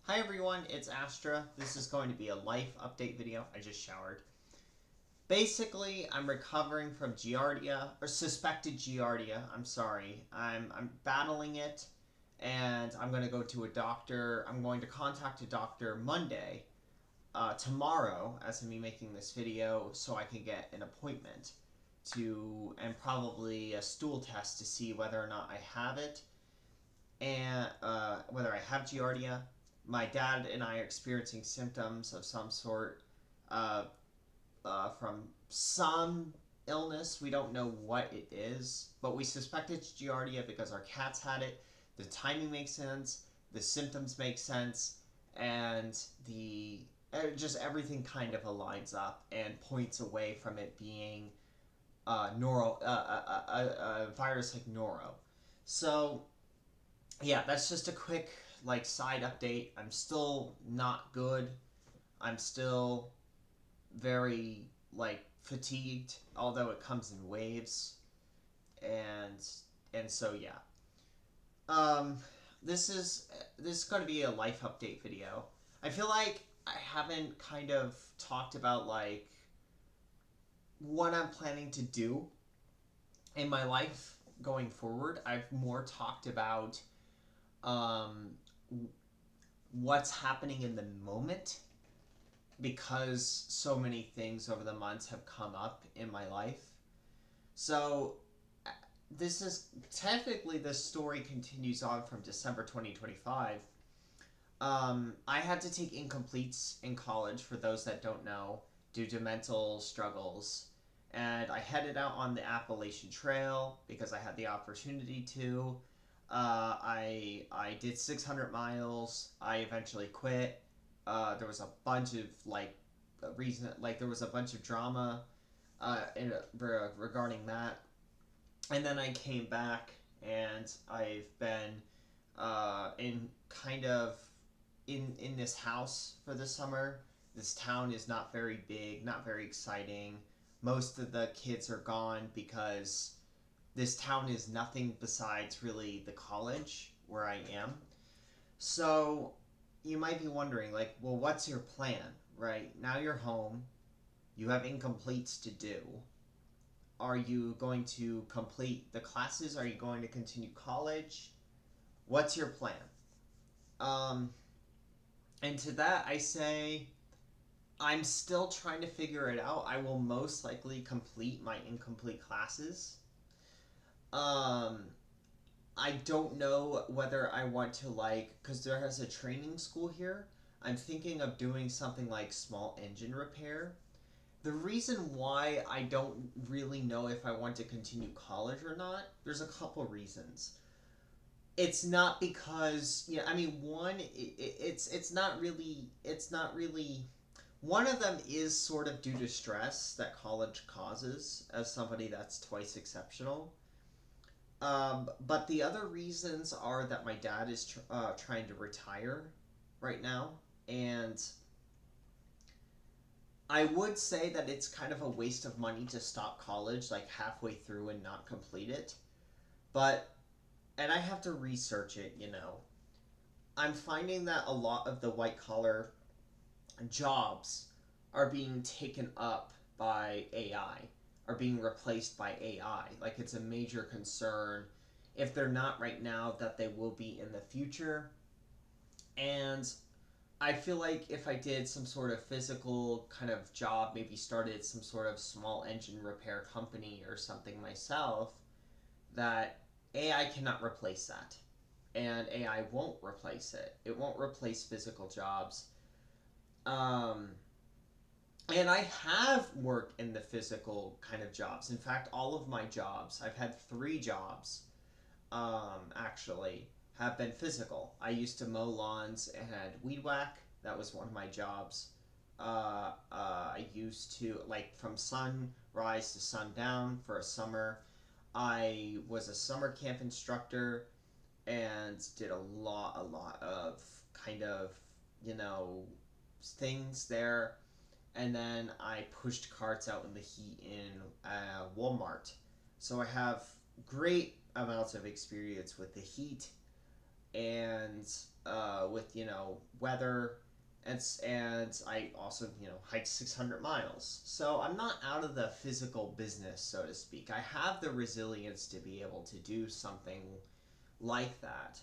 Hi everyone, it's Astra. This is going to be a life update video. I just showered. Basically, I'm recovering from Giardia, or suspected Giardia. I'm sorry. I'm battling it, and I'm going to go to a doctor. I'm going to contact a doctor Monday, tomorrow, as of me making this video, so I can get an appointment and probably a stool test to see whether or not I have it, and whether I have Giardia. My dad and I are experiencing symptoms of some sort, uh, from some illness. We don't know what it is, but we suspect it's Giardia because our cats had it. The timing makes sense, the symptoms make sense, and the just everything kind of aligns up and points away from it being a virus like noro. So yeah, that's just a quick side update. I'm still not good. I'm still very fatigued, although it comes in waves, and so yeah. Um, this is going to be a life update video. I feel like I haven't kind of talked about what I'm planning to do in my life going forward. I've more talked about um, what's happening in the moment because so many things over the months have come up in my life. So this is technically the story continues on from December 2025. I had to take incompletes in college, for those that don't know, due to mental struggles. And I headed out on the Appalachian Trail because I had the opportunity to. I did 600 miles. I eventually quit. There was a bunch of there was a bunch of drama regarding that, and then I came back and I've been in kind of in this house for the summer. This town is not very big, not very exciting. Most of the kids are gone because this town is nothing besides really the college where I am. So you might be wondering, well, what's your plan? Right now you're home, you have incompletes to do. Are you going to complete the classes? Are you going to continue college? What's your plan? Um, and to that, I say I'm still trying to figure it out. I will most likely complete my incomplete classes. Um, I don't know whether I want to because there has a training school here. I'm thinking of doing something like small engine repair. The reason why I don't really know if I want to continue college or not, there's a couple reasons. It's not because, I mean, one, it's not really. One of them is sort of due to stress that college causes, as somebody that's twice exceptional. But the other reasons are that my dad is trying to retire right now, and I would say that it's kind of a waste of money to stop college halfway through and not complete it. But, and I have to research it. I'm finding that a lot of the white collar jobs are being taken up by AI, are being replaced by AI. Like, it's a major concern. If they're not right now, that they will be in the future. And I feel like if I did some sort of physical kind of job, maybe started some sort of small engine repair company or something myself, that AI cannot replace that. And AI won't replace it. It won't replace physical jobs. Um, and I have worked in the physical kind of jobs. In fact, all of my jobs, I've had 3 jobs, actually, have been physical. I used to mow lawns and weed whack. That was one of my jobs. I used to, from sunrise to sundown for a summer. I was a summer camp instructor and did a lot of kind of, you know, things there. And then I pushed carts out in the heat in Walmart. So I have great amounts of experience with the heat, and with weather, and I also hike 600 miles. So I'm not out of the physical business, so to speak. I have the resilience to be able to do something like that.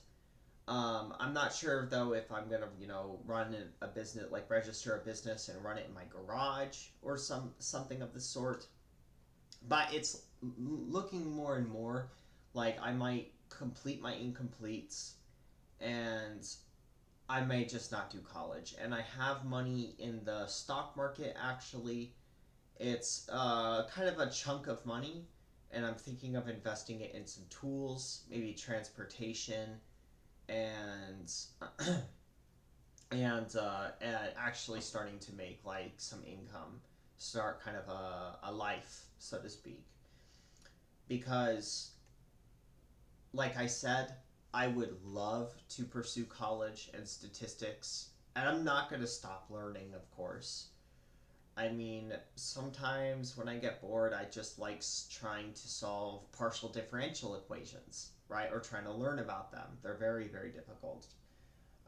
I'm not sure though if I'm gonna run a business, like register a business and run it in my garage or something of the sort. But it's looking more and more like I might complete my incompletes, and I may just not do college. And I have money in the stock market actually. It's kind of a chunk of money, and I'm thinking of investing it in some tools, maybe transportation, and and actually starting to make like some income, start kind of a life, so to speak. Because, like I said, I would love to pursue college and statistics, and I'm not going to stop learning, of course. I mean, sometimes when I get bored, I just like trying to solve partial differential equations, right? Or trying to learn about them. They're very, very difficult.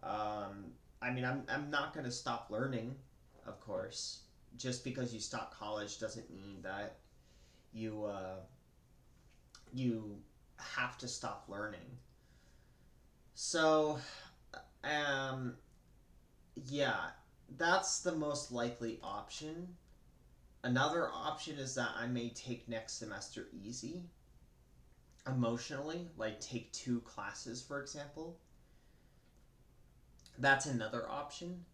I mean, I'm not going to stop learning, of course. Just because you stop college doesn't mean that you have to stop learning. So, um, yeah, that's the most likely option. Another option is that I may take next semester easy emotionally, like take two classes, for example. That's another option.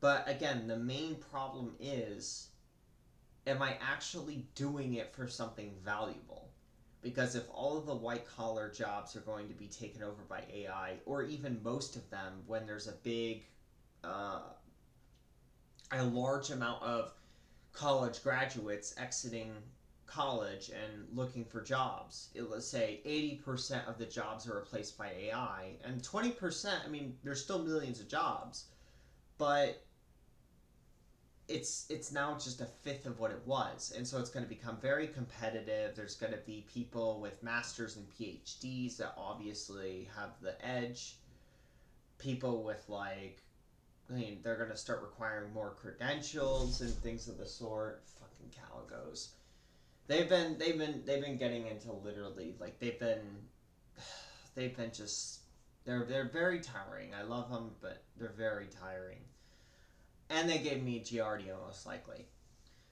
But again, the main problem is, am I actually doing it for something valuable? Because if all of the white collar jobs are going to be taken over by AI, or even most of them, when there's uh, a large amount of college graduates exiting college and looking for jobs, let's say 80% of the jobs are replaced by AI, and 20%, I mean, there's still millions of jobs, but it's now just a fifth of what it was, and so it's going to become very competitive. There's going to be people with masters and PhDs that obviously have the edge. People with like, I mean, they're going to start requiring more credentials and things of the sort. Fucking calicos. They've been getting into literally like they've been just they're very tiring. I love them, but they're very tiring. And they gave me Giardio most likely.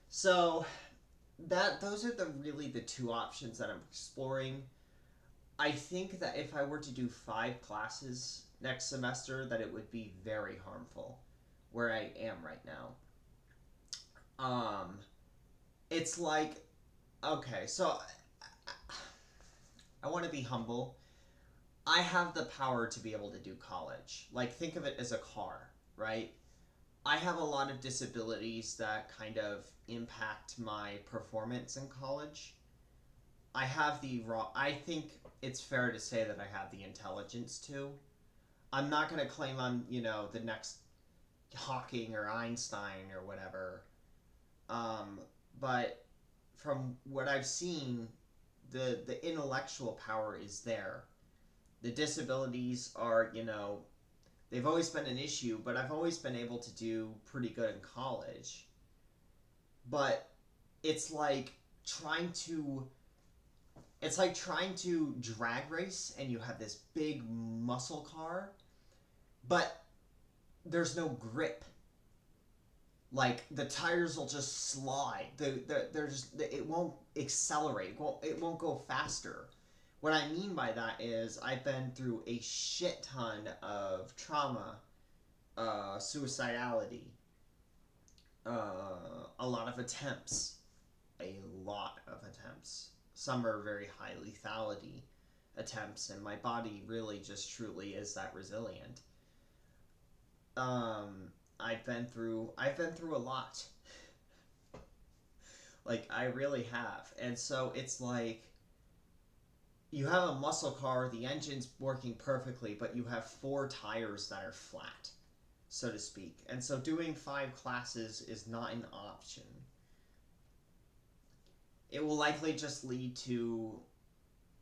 So that those are the two options that I'm exploring. I think that if I were to do 5 classes next semester, that it would be very harmful where I am right now. Um, it's like, okay, so I want to be humble. I have the power to be able to do college. Like, think of it as a car, right? I have a lot of disabilities that kind of impact my performance in college. I have the raw. I think it's fair to say that I have the intelligence too. I'm not going to claim I'm, the next Hawking or Einstein or whatever. Um, but from what I've seen, the intellectual power is there. The disabilities are, they've always been an issue, but I've always been able to do pretty good in college. But it's like trying to drag race, and you have this big muscle car, but there's no grip. Like the tires will just slide. It won't accelerate. It won't go faster. What I mean by that is I've been through a shit ton of trauma, suicidality, a lot of attempts, a lot of attempts. Some are very high lethality attempts, and my body really just truly is that resilient. Um, I've been through a lot. Like I really have, and so it's like you have a muscle car, the engine's working perfectly, but you have 4 tires that are flat, so to speak. And so doing 5 classes is not an option. It will likely just lead to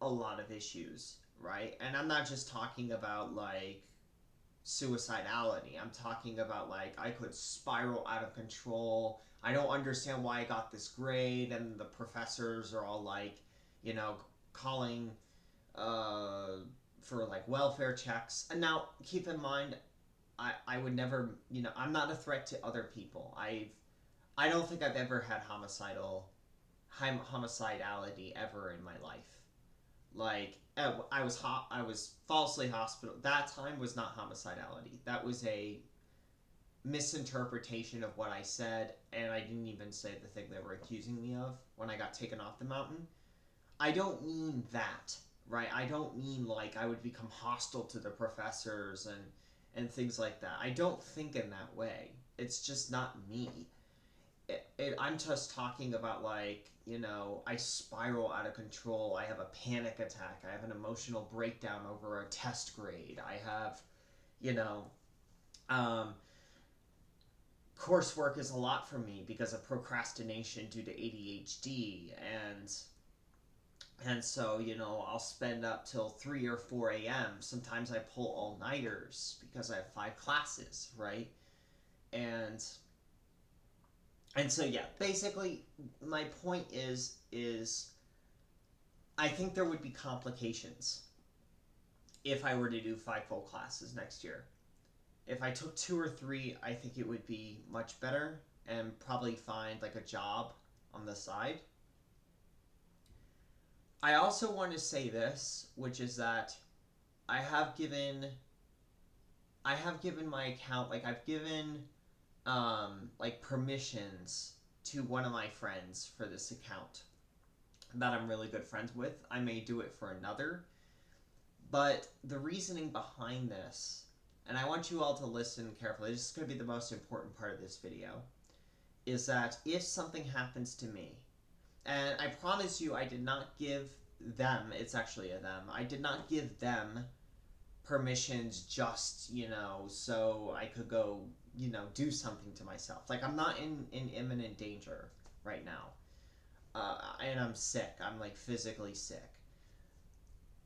a lot of issues, right? And I'm not just talking about like suicidality. I'm talking about like I could spiral out of control. I don't understand why I got this grade, and the professors are all like, you know, calling uh, for like welfare checks. And now keep in mind, I would never, you know, I'm not a threat to other people. I don't think I've ever had homicidality ever in my life. Like I was falsely hospital. That time was not homicidality. That was a misinterpretation of what I said, and I didn't even say the thing they were accusing me of when I got taken off the mountain. I don't mean that, right? I don't mean like I would become hostile to the professors and things like that. I don't think in that way. It's just not me. I'm just talking about like, you know, I spiral out of control. I have a panic attack. I have an emotional breakdown over a test grade. I have, you know, um, coursework is a lot for me because of procrastination due to ADHD, and so, you know, I'll spend up till 3 or 4 a.m. Sometimes I pull all-nighters because I have 5 classes, right? And so yeah, basically my point is I think there would be complications if I were to do 5 full classes next year. If I took 2 or 3, I think it would be much better and probably find like a job on the side. I also want to say this, which is that I have given my account, like I've given like permissions to one of my friends for this account that I'm really good friends with. I may do it for another, but the reasoning behind this, and I want you all to listen carefully, this is going to be the most important part of this video, is that if something happens to me, and I promise you I did not give them, it's actually a them, I did not give them permissions just, you know, so I could go, you know, do something to myself. Like, I'm not in imminent danger right now. And I'm sick. I'm, like, physically sick.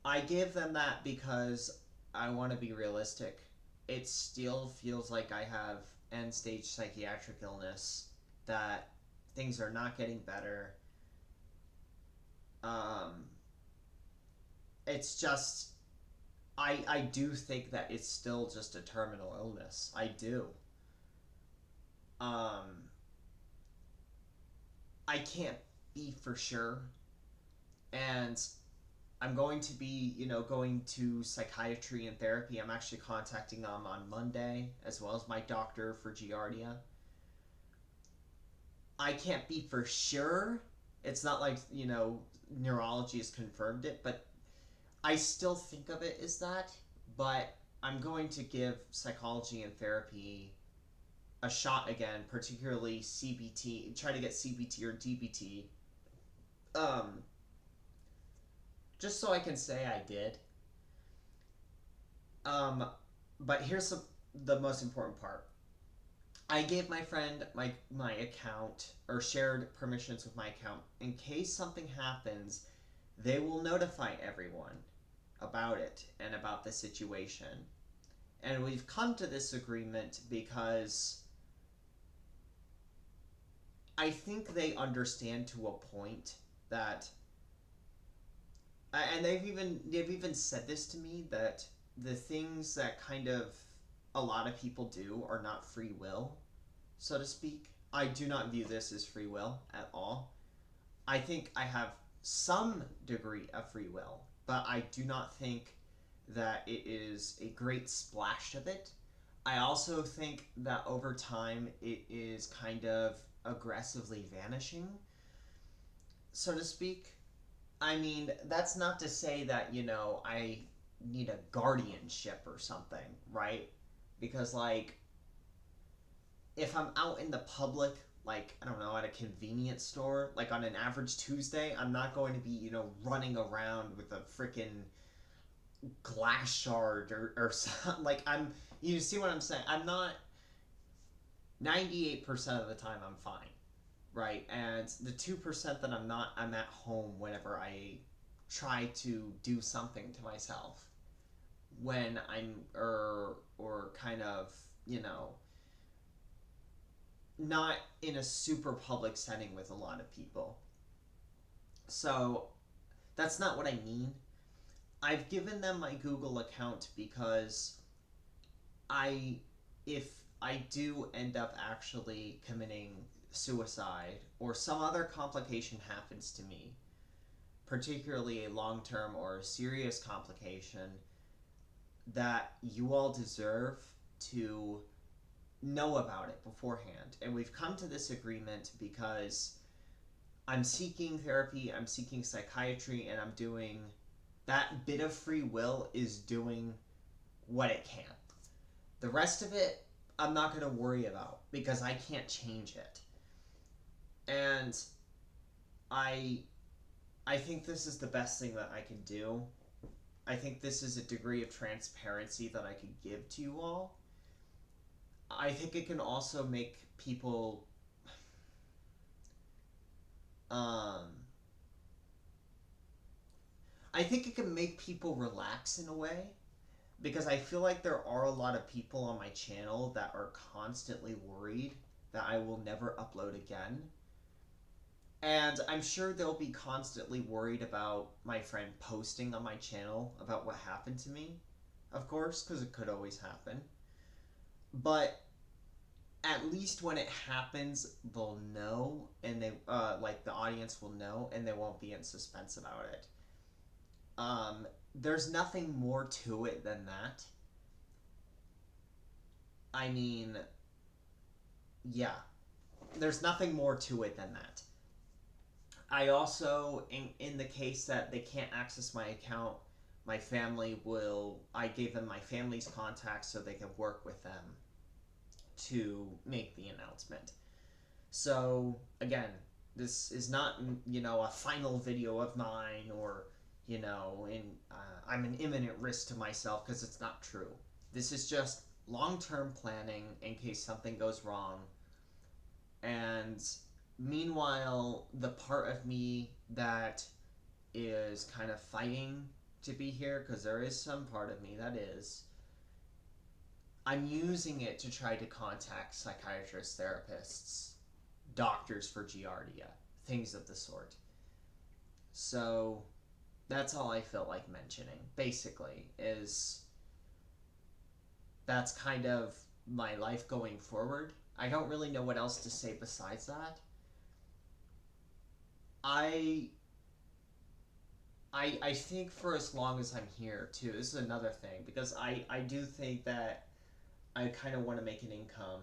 I give them that because I want to be realistic. It still feels like I have end-stage psychiatric illness, that things are not getting better. It's just... I do think that it's still just a terminal illness. I do. I can't be for sure. And I'm going to be, you know, going to psychiatry and therapy. I'm actually contacting them on Monday, as well as my doctor for Giardia. I can't be for sure. It's not like, you know, neurology has confirmed it, but I still think of it as that. But I'm going to give psychology and therapy a shot again, particularly CBT, try to get CBT or DBT, just so I can say I did. But here's the most important part. I gave my friend my account, or shared permissions with my account. In case something happens, they will notify everyone about it and about the situation. And we've come to this agreement because I think they understand to a point that, and they've even said this to me, that the things that kind of a lot of people do are not free will, so to speak. I do not view this as free will at all. I think I have some degree of free will, but I do not think that it is a great splash of it. I also think that over time it is kind of aggressively vanishing, so to speak. I mean, that's not to say that, you know, I need a guardianship or something, right? Because, like, if I'm out in the public, like, I don't know, at a convenience store, like on an average Tuesday, I'm not going to be, you know, running around with a freaking glass shard or something. Like, you see what I'm saying? I'm not, 98% of the time I'm fine, right? And the 2% that I'm not, I'm at home whenever I try to do something to myself. when I'm or kind of, you know, not in a super public setting with a lot of people. So that's not what I mean. I've given them my Google account because I if I do end up actually committing suicide or some other complication happens to me, particularly a long-term or a serious complication, that you all deserve to know about it beforehand. And we've come to this agreement because I'm seeking therapy, I'm seeking psychiatry, and I'm doing that bit of free will is doing what it can. The rest of it, I'm not going to worry about because I can't change it. And I I think this is the best thing that I can do. I think this is a degree of transparency that I could give to you all. I think it can also make people um I think it can make people relax in a way because I feel like there are a lot of people on my channel that are constantly worried that I will never upload again. And I'm sure they'll be constantly worried about my friend posting on my channel about what happened to me, of course, because it could always happen. But at least when it happens, they'll know, and they like the audience will know, and they won't be in suspense about it. There's nothing more to it than that. I mean, yeah, there's nothing more to it than that. I also, in the case that they can't access my account, my family will. I gave them my family's contacts so they can work with them to make the announcement. So again, this is not, you know, a final video of mine or, you know, I'm an imminent risk to myself, because it's not true. This is just long-term planning in case something goes wrong. And meanwhile, the part of me that is kind of fighting to be here, because there is some part of me that is, I'm using it to try to contact psychiatrists, therapists, doctors for Giardia, things of the sort. So that's all I felt like mentioning, basically, is that's kind of my life going forward. I don't really know what else to say besides that. I I think for as long as I'm here too, this is another thing, because I do think that I kind of want to make an income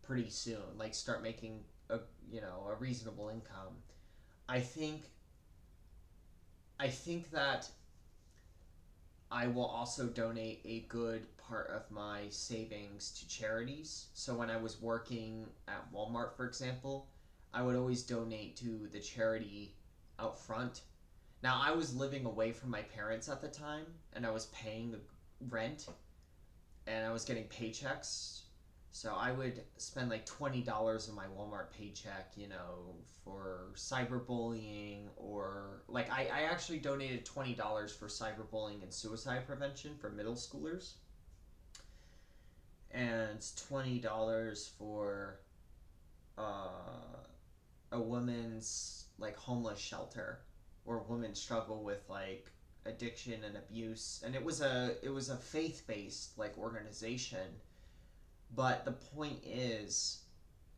pretty soon, like start making a, you know, a reasonable income. I think I think that I will also donate a good part of my savings to charities. So when I was working at Walmart, for example, I would always donate to the charity out front. Now, I was living away from my parents at the time, and I was paying rent, and I was getting paychecks. So I would spend like $20 of my Walmart paycheck, you know, for cyberbullying, or like I actually donated $20 for cyberbullying and suicide prevention for middle schoolers, and $20 for uh, a woman's like homeless shelter, where women struggle with like addiction and abuse, and it was a faith based like organization. But the point is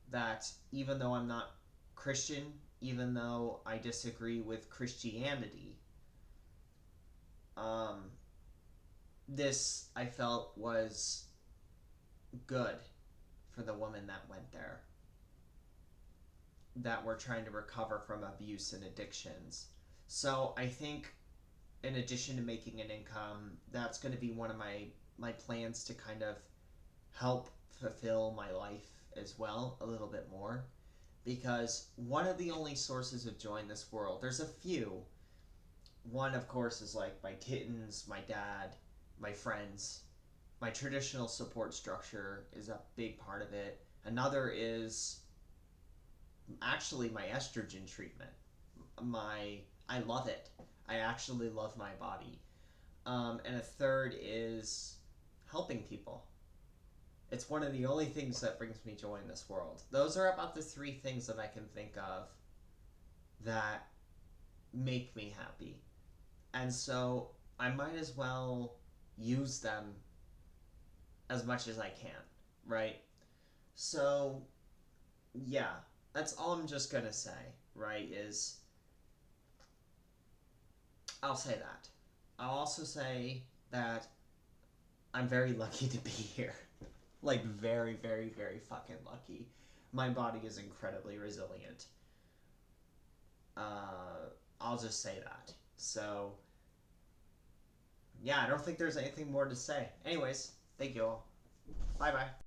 that even though I'm not Christian, even though I disagree with Christianity, um, this I felt was good for the women that went there, that were trying to recover from abuse and addictions. So I think, in addition to making an income, that's going to be one of my plans to kind of help fulfill my life as well a little bit more, because one of the only sources of joy in this world, there's a few. One, of course, is like my kittens, my dad, my friends. My traditional support structure is a big part of it. Another is actually my estrogen treatment. My I love it. I actually love my body. And a third is helping people. It's one of the only things that brings me joy in this world. Those are about the three things that I can think of that make me happy. And so I might as well use them as much as I can, right? So, yeah, that's all I'm just gonna say, right? Is I'll say that. I'll also say that I'm very lucky to be here. Like, very, very, very fucking lucky. My body is incredibly resilient. I'll just say that. So, yeah, I don't think there's anything more to say. Anyways, thank you all. Bye bye.